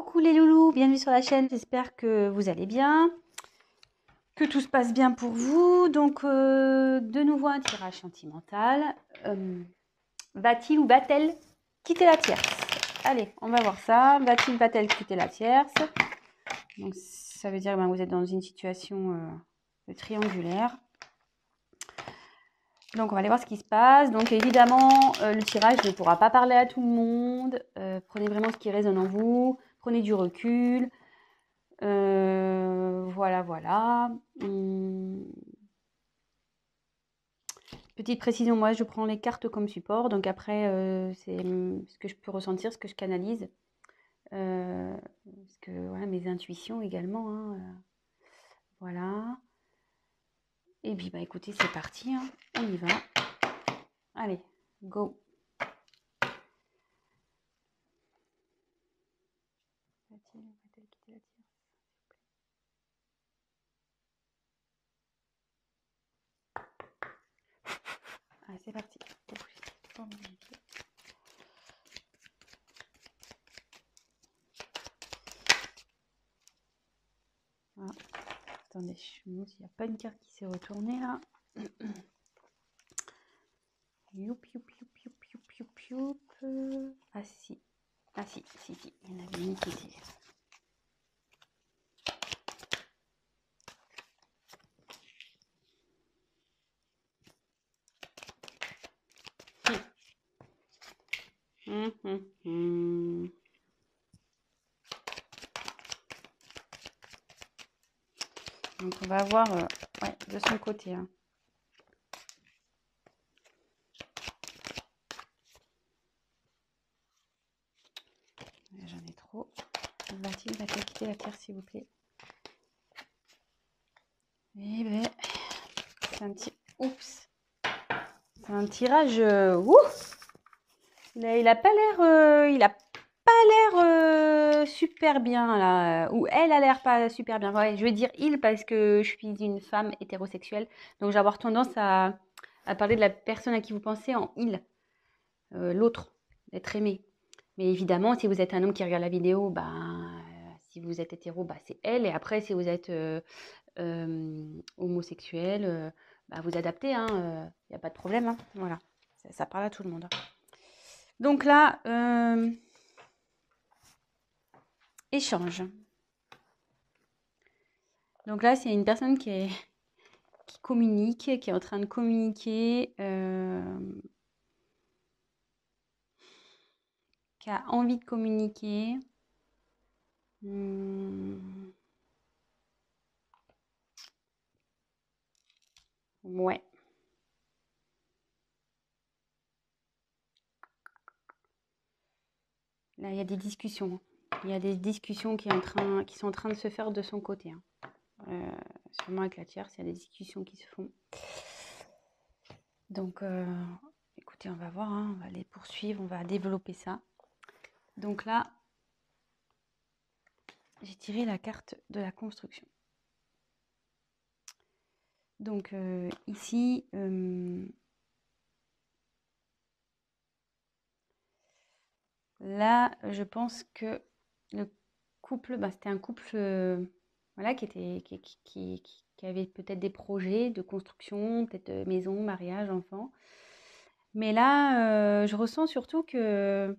Coucou les loulous, bienvenue sur la chaîne, j'espère que vous allez bien, que tout se passe bien pour vous. Donc de nouveau un tirage sentimental. Va-t-il ou va-t-elle quitter la tierce? Allez, on va voir ça. Va-t-il, va-t-elle quitter la tierce? Donc ça veut dire que vous êtes dans une situation triangulaire. Donc on va aller voir ce qui se passe. Donc évidemment, le tirage ne pourra pas parler à tout le monde. Prenez vraiment ce qui résonne en vous. Prenez du recul. Voilà. Petite précision, moi je prends les cartes comme support. Donc après, c'est ce que je peux ressentir, ce que je canalise. Parce que voilà, mes intuitions également. Hein, voilà. Et puis bah écoutez, c'est parti. Hein. On y va. Allez, go. Va-t-elle quitter la tierce? Allez, c'est parti. Voilà. Attendez, je me demande s'il n'y a pas une carte qui s'est retournée là. Youp. Ah si. Il y en avait une qui était. Donc on va voir ouais, de son côté. Hein. J'en ai trop. Va-t-elle quitter la terre s'il vous plaît? Eh ben, c'est un petit. Oups. C'est un tirage. Il a pas l'air. Super bien là, ou elle a l'air pas super bien. Ouais, je veux dire il parce que je suis une femme hétérosexuelle, donc j'ai avoir tendance à parler de la personne à qui vous pensez en il, l'autre, être aimé. Mais évidemment, si vous êtes un homme qui regarde la vidéo, si vous êtes hétéro, c'est elle. Et après, si vous êtes homosexuel, vous adaptez, hein, y a pas de problème. Hein, voilà, ça parle à tout le monde. Donc là, échange. Donc là, c'est une personne qui communique, qui est en train de communiquer, qui a envie de communiquer. Ouais. Là, il y a des discussions. Il y a des discussions qui sont en train de se faire de son côté. Hein. Sûrement avec la tierce, il y a des discussions qui se font. Donc, écoutez, on va voir, hein, on va les poursuivre, on va développer ça. Donc là, j'ai tiré la carte de la construction. Donc ici, là, je pense que le couple, c'était un couple voilà, qui avait peut-être des projets de construction, peut-être maison, mariage, enfant. Mais là, je ressens surtout qu'il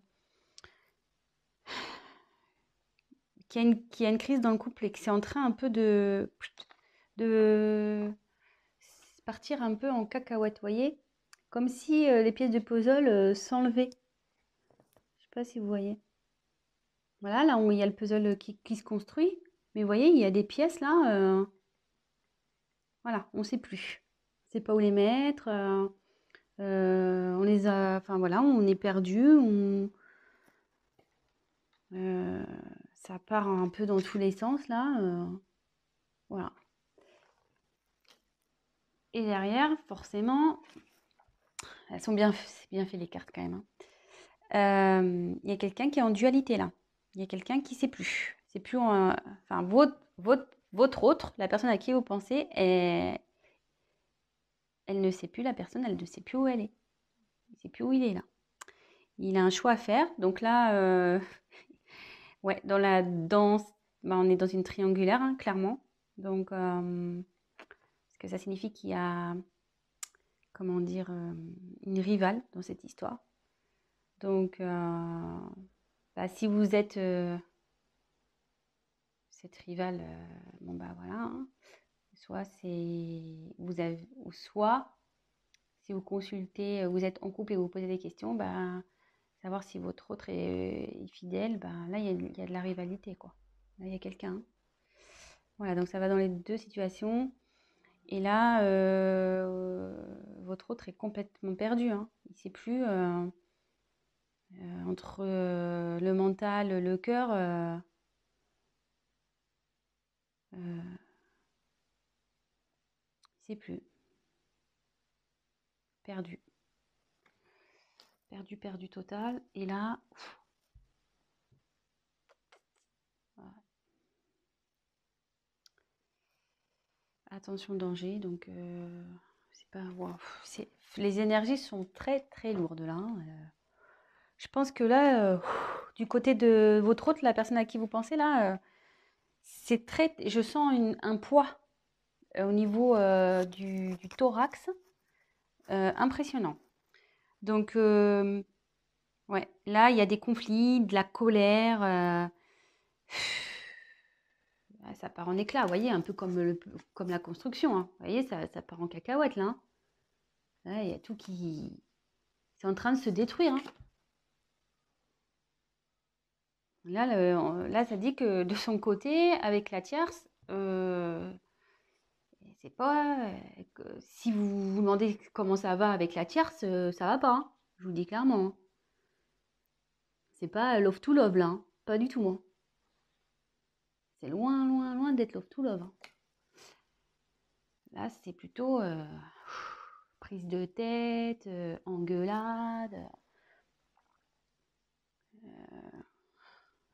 y a une crise dans le couple et que c'est en train un peu de partir un peu en cacahuète, vous voyez? Comme si les pièces de puzzle s'enlevaient. Je sais pas si vous voyez. Voilà, là où il y a le puzzle qui se construit. Mais vous voyez, il y a des pièces là, voilà, on ne sait plus. On ne sait pas où les mettre. On les a, enfin voilà, on est perdu. Ça part un peu dans tous les sens là. Voilà. Et derrière, forcément, elles sont bien fait les cartes quand même. Hein. Il y a quelqu'un qui est en dualité là. Il y a quelqu'un qui ne sait plus. C'est plus, enfin votre autre, la personne à qui vous pensez, elle ne sait plus, la personne, elle ne sait plus où elle est. Il ne sait plus où il est là. Il a un choix à faire. Donc là, Ouais, dans la danse, bah, on est dans une triangulaire, hein, clairement. Donc, parce que ça signifie qu'il y a, comment dire, une rivale dans cette histoire. Donc, bah, si vous êtes cette rivale, bon bah voilà, hein. Soit c'est vous avez, ou soit si vous consultez, vous êtes en couple et vous posez des questions, bah, savoir si votre autre est fidèle, bah, là il y a de la rivalité quoi. Là il y a quelqu'un, hein. Voilà, donc ça va dans les deux situations. Et là, votre autre est complètement perdu, hein. Il ne sait plus entre le mental, le cœur. Il ne sait plus. Perdu. Perdu, perdu total. Et là, voilà. Attention danger. Donc, c'est pas. Wow, les énergies sont très très lourdes là, hein. Je pense que là, du côté de votre autre, la personne à qui vous pensez là, c'est très. Je sens un poids au niveau du thorax impressionnant. Donc, ouais, là, il y a des conflits, de la colère. Ah, ça part en éclats, vous voyez, un peu comme la construction, hein. Vous voyez, ça part en cacahuète, là, hein. Là, il y a tout qui... C'est en train de se détruire, hein. Là, là, ça dit que de son côté, avec la tierce, c'est pas... si vous vous demandez comment ça va avec la tierce, ça va pas, hein. Je vous le dis clairement, hein. C'est pas love to love, là, hein. Pas du tout, hein. C'est loin, loin, loin d'être love to love, hein. Là, c'est plutôt prise de tête, engueulade.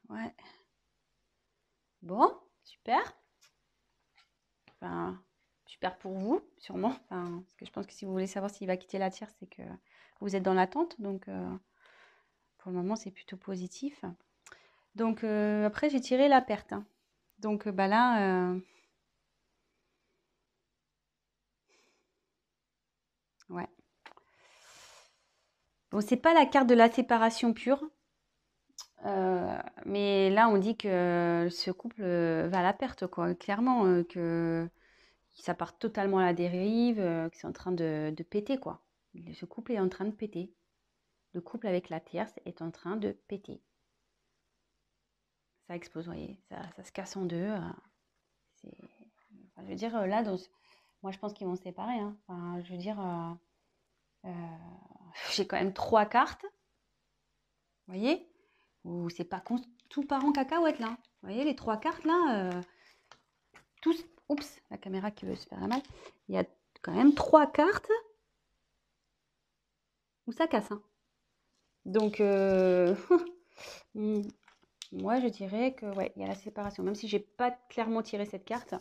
Ouais. Bon, super. Enfin, super pour vous, sûrement. Enfin, parce que je pense que si vous voulez savoir s'il va quitter la tierce, c'est que vous êtes dans l'attente. Donc, pour le moment, c'est plutôt positif. Donc, après, j'ai tiré la perte, hein. Donc, bah là, ouais. Bon, c'est pas la carte de la séparation pure. Mais là, on dit que ce couple va à la perte, quoi. Clairement, que ça part totalement à la dérive, que c'est en train de péter, quoi. Ce couple est en train de péter. Le couple avec la tierce est en train de péter. Ça explose, vous voyez, ça se casse en deux. Enfin, je veux dire, là, moi, je pense qu'ils vont se séparer, hein. Enfin, je veux dire, euh, j'ai quand même trois cartes, vous voyez, où c'est pas tout part en cacahuète, là. Vous voyez, les trois cartes, là, tous... Oups, la caméra qui veut se faire la mal. Il y a quand même trois cartes où ça casse, hein. Donc, moi, je dirais que, ouais, il y a la séparation. Même si j'ai pas clairement tiré cette carte,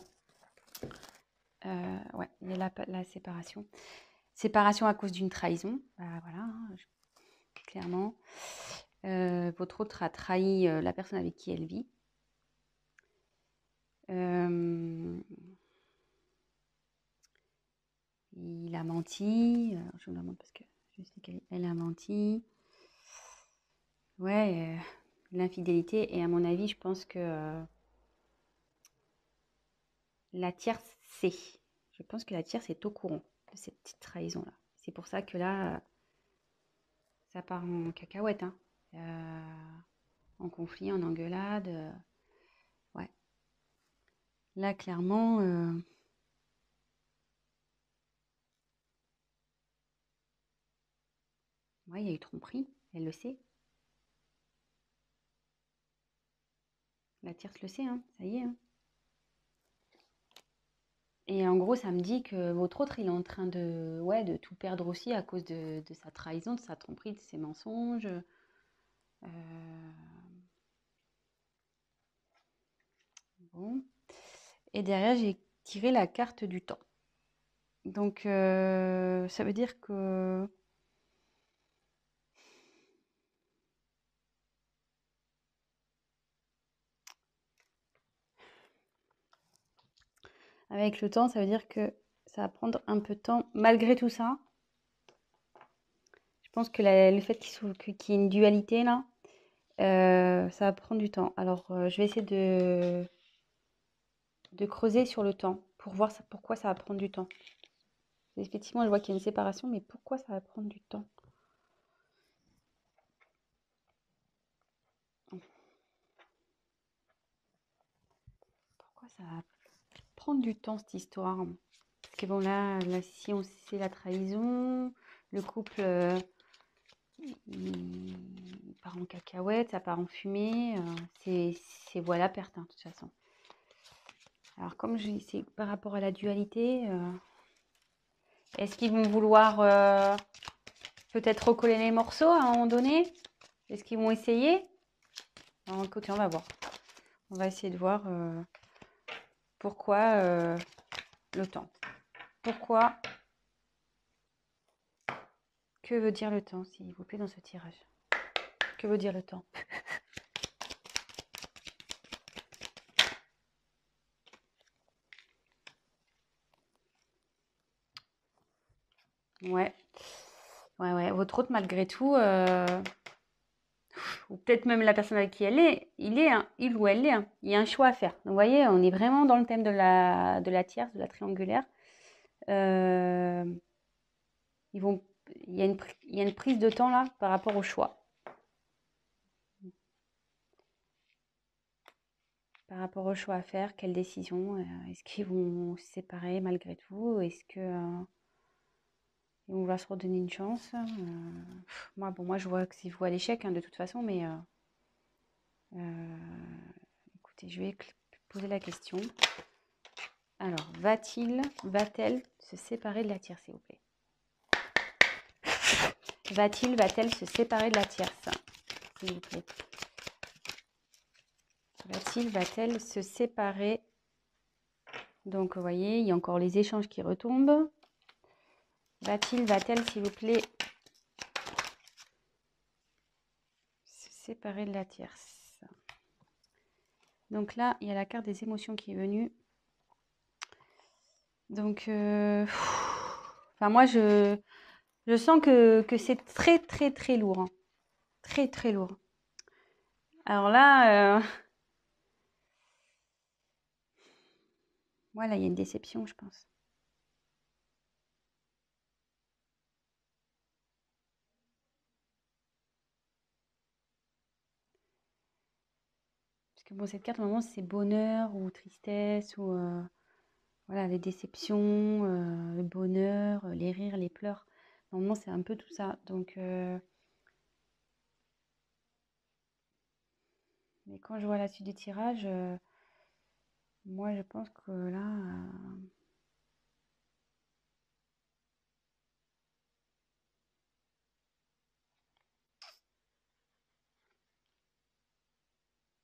ouais, il y a la séparation. Séparation à cause d'une trahison. Bah, voilà, hein, clairement. Votre autre a trahi la personne avec qui elle vit. Il a menti. Je vous le demande parce que je sais qu'elle a menti. Ouais, l'infidélité. Et à mon avis, je pense que la tierce sait. Je pense que la tierce est au courant de cette petite trahison-là. C'est pour ça que là, ça part en cacahuète, hein. En conflit, en engueulade. Ouais. Là, clairement, ouais, il y a eu tromperie. Elle le sait. La tierce le sait, hein. Ça y est, hein. Et en gros, ça me dit que votre autre, il est en train de, ouais, de tout perdre aussi à cause de sa trahison, de sa tromperie, de ses mensonges. Bon. Et derrière, j'ai tiré la carte du temps. Donc, ça veut dire que avec le temps, ça veut dire que ça va prendre un peu de temps. Malgré tout ça, je pense que le fait qu'il y ait une dualité là, ça va prendre du temps. Alors, je vais essayer de creuser sur le temps pour voir pourquoi ça va prendre du temps. Effectivement, je vois qu'il y a une séparation, mais pourquoi ça va prendre du temps? Pourquoi ça va prendre du temps, cette histoire? Parce que bon, là si on sait la trahison, le couple, il part en cacahuète, ça part en fumée. C'est voilà perte, hein, de toute façon. Alors, comme c'est par rapport à la dualité, est-ce qu'ils vont vouloir peut-être recoller les morceaux à un moment donné? Est-ce qu'ils vont essayer? Alors, écoutez, on va voir. On va essayer de voir pourquoi le temps. Pourquoi? Que veut dire le temps, s'il vous plaît, dans ce tirage? Que veut dire le temps? Ouais. Ouais. Votre hôte, malgré tout, ou peut-être même la personne avec qui elle est, il ou elle est, hein. Il y a un choix à faire. Donc, vous voyez, on est vraiment dans le thème de la tierce, de la triangulaire. Euh, il y a une prise de temps là par rapport au choix. Par rapport au choix à faire, quelle décision? Est-ce qu'ils vont se séparer malgré tout? Est-ce que ils vont vouloir se redonner une chance? Moi, je vois que c'est vous à l'échec, hein, de toute façon, mais écoutez, je vais poser la question. Alors, va-t-elle se séparer de la tierce, s'il vous plaît? Va-t-elle se séparer de la tierce, s'il vous plaît? Va-t-elle se séparer? Donc, vous voyez, il y a encore les échanges qui retombent. Va-t-elle, s'il vous plaît, se séparer de la tierce? Donc là, il y a la carte des émotions qui est venue. Donc, enfin, moi, je sens que c'est très, très, très lourd, hein. Très, très lourd. Alors là, voilà, il y a une déception, je pense. Parce que bon, cette carte, normalement, c'est bonheur ou tristesse ou voilà, les déceptions, le bonheur, les rires, les pleurs. Normalement, c'est un peu tout ça. Donc, mais quand je vois la suite du tirage, moi, je pense que là,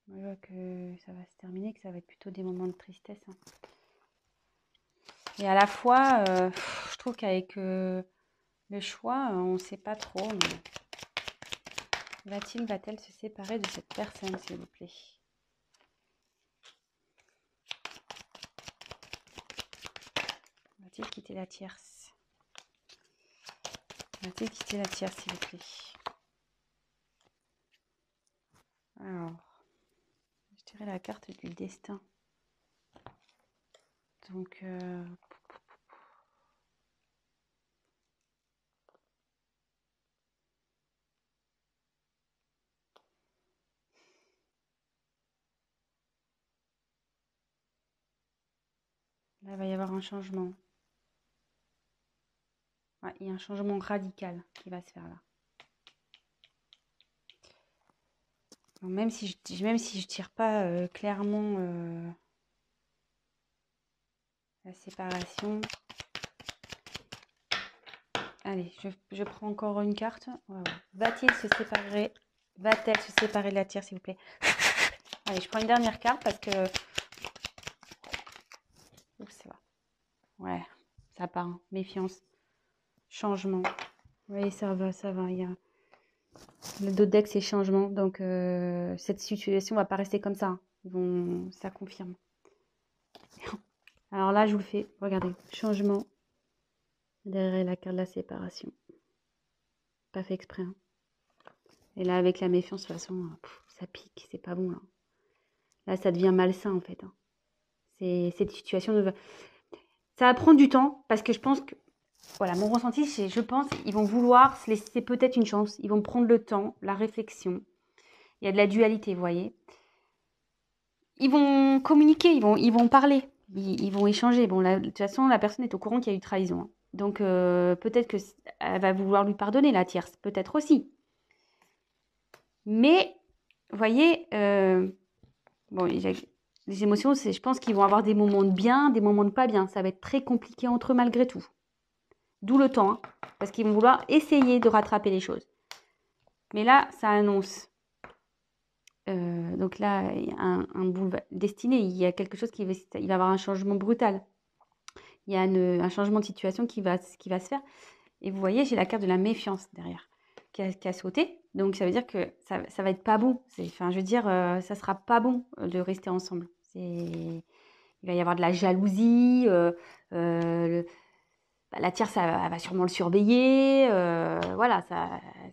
moi, je vois que ça va se terminer, que ça va être plutôt des moments de tristesse, hein. Et à la fois, je trouve qu'avec le choix, on ne sait pas trop, mais va-t-elle se séparer de cette personne, s'il vous plaît? Va-t-il quitter la tierce? Va-t-il quitter la tierce, s'il vous plaît? Alors, je dirais la carte du destin. Donc, là, il va y avoir un changement. Ouais, il y a un changement radical qui va se faire là. Donc, même si je tire pas clairement la séparation. Allez, je prends encore une carte. On va voir. Va-t-il se séparer? Va-t-elle se séparer de la tierce, s'il vous plaît? Allez, je prends une dernière carte parce que... Oups, ça va. Ouais, ça part, hein. Méfiance. Changement. Oui, ça va, ça va. Il y a... Le dos de deck, c'est changement. Donc, cette situation va pas rester comme ça, hein. Ça confirme. Alors là, je vous le fais. Regardez, changement. Derrière la carte de la séparation. Pas fait exprès. Hein. Et là, avec la méfiance, de toute façon, ça pique. C'est pas bon, là. Là, ça devient malsain, en fait. Hein. Cette situation... Ça va prendre du temps, parce que je pense que... Voilà, mon ressenti, c'est, je pense qu'ils vont vouloir se laisser peut-être une chance. Ils vont prendre le temps, la réflexion. Il y a de la dualité, vous voyez. Ils vont communiquer, ils vont parler, ils vont échanger. Bon, de toute façon, la personne est au courant qu'il y a eu trahison. Hein. Donc, peut-être qu'elle va vouloir lui pardonner, la tierce. Peut-être aussi. Mais, vous voyez, bon, les émotions, je pense qu'ils vont avoir des moments de bien, des moments de pas bien. Ça va être très compliqué entre eux malgré tout. D'où le temps, hein, parce qu'ils vont vouloir essayer de rattraper les choses. Mais là, ça annonce. Donc là, il y a un boulevard destiné, il y a quelque chose il va y avoir un changement brutal. Il y a un changement de situation qui va se faire. Et vous voyez, j'ai la carte de la méfiance derrière qui a sauté. Donc ça veut dire que ça va être pas bon. Enfin, je veux dire, ça sera pas bon de rester ensemble. Il va y avoir de la jalousie. La tierce, elle va sûrement le surveiller. Voilà, ça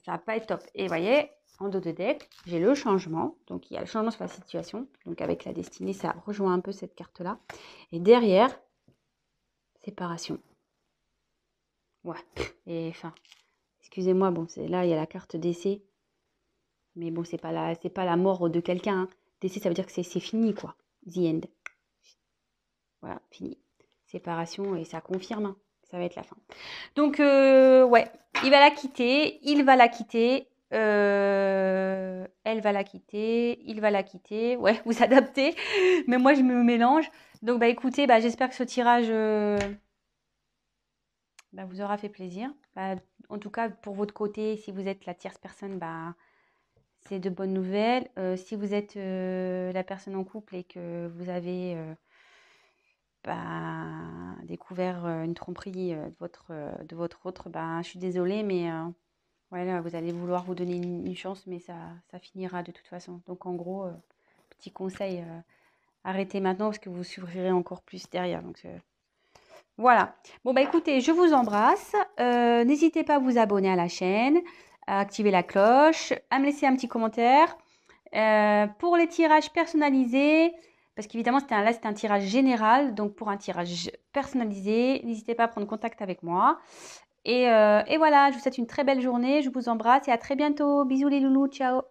va pas être top. Et vous voyez, en dos de deck, j'ai le changement. Donc, il y a le changement sur la situation. Donc, avec la destinée, ça rejoint un peu cette carte-là. Et derrière, séparation. Ouais. Et enfin, excusez-moi, bon, là, il y a la carte décès. Mais bon, c'est pas la mort de quelqu'un. Hein. Décès, ça veut dire que c'est fini, quoi. The end. Voilà, fini. Séparation, et ça confirme. Hein. Ça va être la fin. Donc, ouais, il va la quitter, il va la quitter, elle va la quitter, il va la quitter. Ouais, vous adaptez, mais moi, je me mélange. Donc, bah, écoutez, bah, j'espère que ce tirage bah, vous aura fait plaisir. Bah, en tout cas, pour votre côté, si vous êtes la tierce personne, bah, c'est de bonnes nouvelles. Si vous êtes la personne en couple et que vous avez... découvert une tromperie de votre autre, je suis désolée, mais voilà, vous allez vouloir vous donner une chance, mais ça finira de toute façon. Donc en gros, petit conseil, arrêtez maintenant parce que vous souffrirez encore plus derrière. Donc voilà. Bon écoutez, je vous embrasse. N'hésitez pas à vous abonner à la chaîne, à activer la cloche, à me laisser un petit commentaire. Pour les tirages personnalisés, parce qu'évidemment, c'était un tirage général. Donc, pour un tirage personnalisé, n'hésitez pas à prendre contact avec moi. Et voilà, je vous souhaite une très belle journée. Je vous embrasse et à très bientôt. Bisous les loulous, ciao.